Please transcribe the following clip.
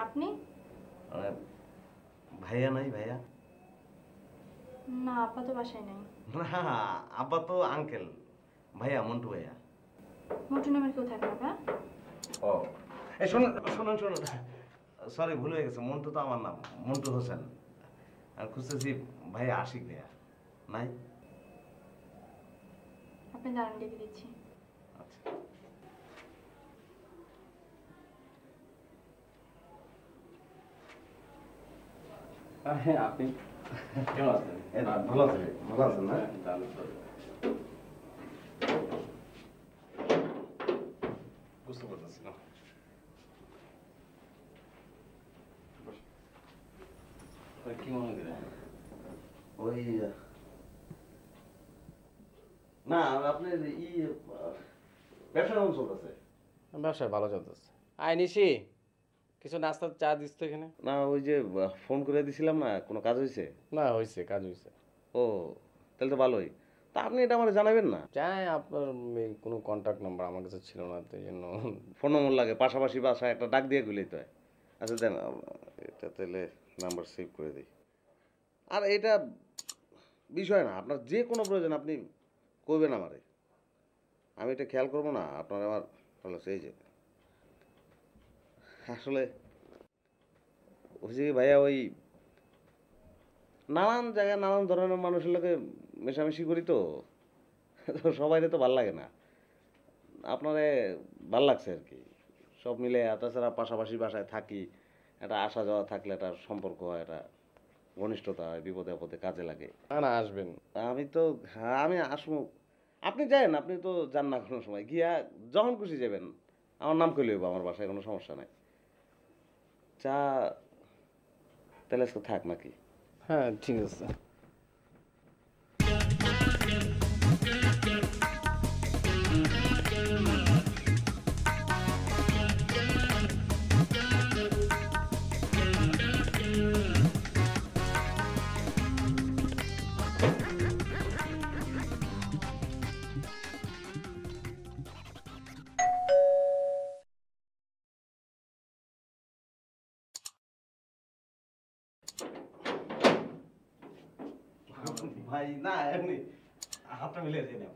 আপনি? ভাইয়া নাই ভাইয়া? না, আপা তো বাসায় নাই। না, আব্বা তো আঙ্কেল। ভাইয়া মন্টু ভাইয়া। মন্টু নামের কেউ থাকে না? ও এই শুনুন শুনুন শুনুন, সরি ভুল হয়ে গেছে, মন্টু তো আমার নাম, মন্টু হোসেন। আর খুঁজতেছি ভাইয়া আশিক ভাইয়া। নাই? আপনি দাঁড়ান, ডেকে দিচ্ছি। আচ্ছা। হ্যাঁ, আপনি কেমন আছেন? ভালো আছেন? ভালো আছেন না? বুঝতে পারতেছি না। কি মনে করেন? ওই না, আপনার ব্যবসা কেমন চলতেছে? ব্যবসা ভালো চলতেছে। আয় নিশি, কিছু নাস্তা চা দিস তো এখানে। না, ওই যে ফোন করে দিছিলাম না, কোনো কাজ হয়েছে? না, হয়েছে, কাজ হয়েছে। ও, তাহলে তো ভালোই। তা আপনি এটা আমার জানাবেন না? চাই, আপনার কোনো কন্ট্যাক্ট নাম্বার আমার কাছে ছিল না, তো এই জন্য। ফোন নম্বর লাগে, পাশাপাশি বাসায় একটা ডাক দিয়ে গেলেই তো হয়। আচ্ছা দেন, এটা তাহলে নাম্বার সেভ করে দিই। আর এটা বিষয় না, আপনার যে কোনো প্রয়োজন আপনি কইবেন আমারে, আমি এটা খেয়াল করবো না। আপনার আমার ভালো সেই যে আসলে হয়েছে কি ভাইয়া, ওই নানান জায়গায় নানান ধরনের মানুষের লোকে মেশামেশি করি তো, সবাইরে তো ভাল লাগে না। আপনারে ভাল লাগছে আর কি, সব মিলে। তাছাড়া পাশাপাশি বাসায় থাকি, একটা আসা যাওয়া থাকলে একটা সম্পর্ক হয়, একটা ঘনিষ্ঠতা হয়, বিপদে আপদে কাজে লাগে। না না, আসবেন। আমি তো, হ্যাঁ আমি আসবো। আপনি যান, আপনি তো যান না কোনো সময়, গিয়া যখন খুশি যাবেন, আমার নাম কইলে হইব, আমার বাসায় কোনো সমস্যা নাই। চা তাহলে আজকে থাক নাকি? হ্যাঁ, ঠিক আছে। ভাই না, এমনি হাতটা মিলিয়ে দিই না।